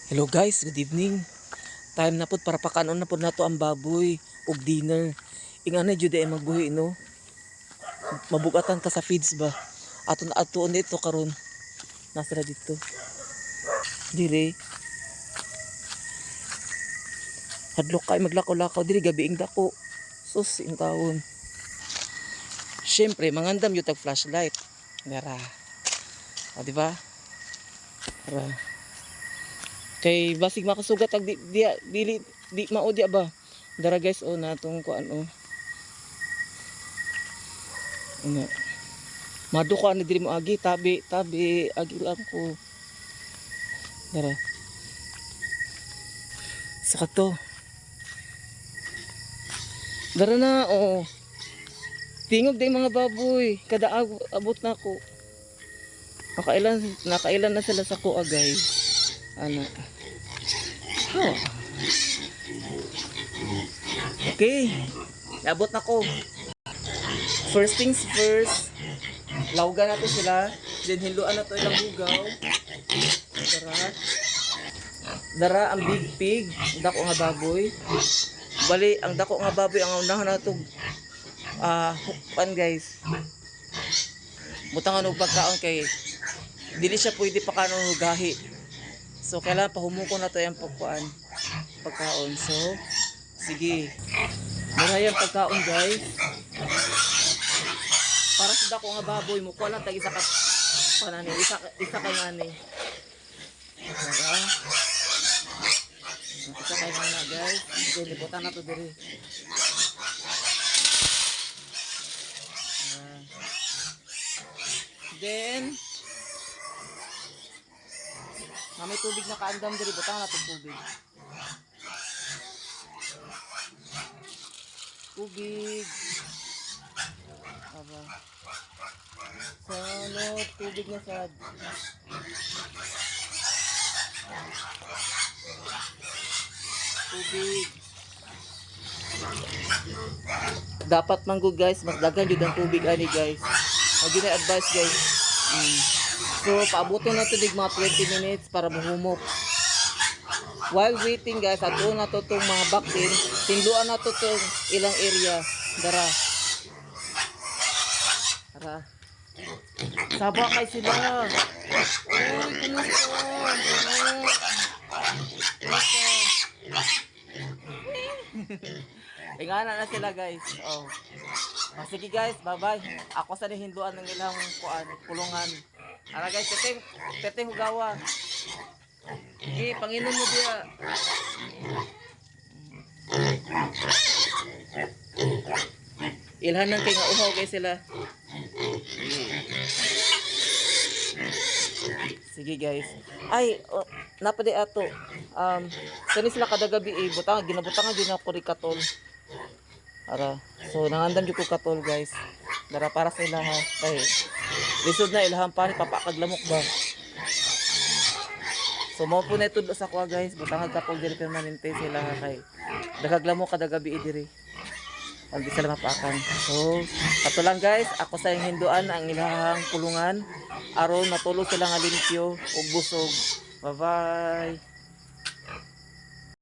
Hello guys, good evening. Time na pud para pakanon na pud nato ang baboy ug dinner. Ingana jud ay magbuhi no. Mabugatan ka sa feeds ba? Aton atuon dito karon. Nasira dito. Dire. Hadlok kay maglakaw-lakaw diri gabi ing dako. Sus in taon. Syempre mangandam yung tag flashlight. Dara. O di ba? Dara. Kay basig makasugat ag di mao dia ba. Dara guys o natong ko ano. Ano. Maduko ani diri mo agi tabi agi lang ko. Dara. Saka to. Dara na o. Tingog day mga baboy kada abot na ko. Nakailan na sila sa kuha guys. Ano. Oh. Okay. Abot na ko. First things first. Lawgan nato sila. Then hiluan na to ilang bugaw. Dara ang big pig. Dako nga baboy. Bali, ang dako nga baboy ang unahan na to. Hukpan guys. Butangan og pagkaon kay dili siya pwede pa kanon gahi. So kailangan pahumuko na to yung pagkaon. So sige. Mura yung pagkaon guys. Para sa dako nga baboy mo kuha lang tag isa ka panani, isa kay ngani. Diba? Isa kay ngana guys. Sige, libutan na to diri. Then may tubig na kaandam diri, butang na tubig. Tubig. Aba. Sano tubig na sad. Tubig. Dapat manggod guys, mas daghan jud ang tubig ani guys. Agi na advice guys. So, paabutin na ito dig mga 20 minutes para mahumok. While waiting guys, ato na ito itong mga vaccine. Tinduan na ito itong ilang area. Dara. Dara. Saba kay sila. Uy, kumusta? Ingana na sila guys. Oh. Sige guys, bye-bye. Ako sa hinduan ng ilang kulungan. Ara guys, teteng hugawa. Sige, Panginoon mo dia. Ilhanan kay nga uhaw guys sila. Sige guys. Ay, napadi ato. Kani sila kada gabi ginabutangan din ako ri katol. Ara. So nangandam jud ko katol guys. Dara para sa ilaha. Ay. Lisod na ilaham pa ni papakaglamok ba. So mo po na tudlo sa kuha guys. Butang katol diri permanente sila kay dagaglamok kada gabi diri. Pag di sila mapakan. So kato lang guys, ako sa hinduan ang ilahang kulungan aron matulog sila nga limpyo ug busog. Bye bye.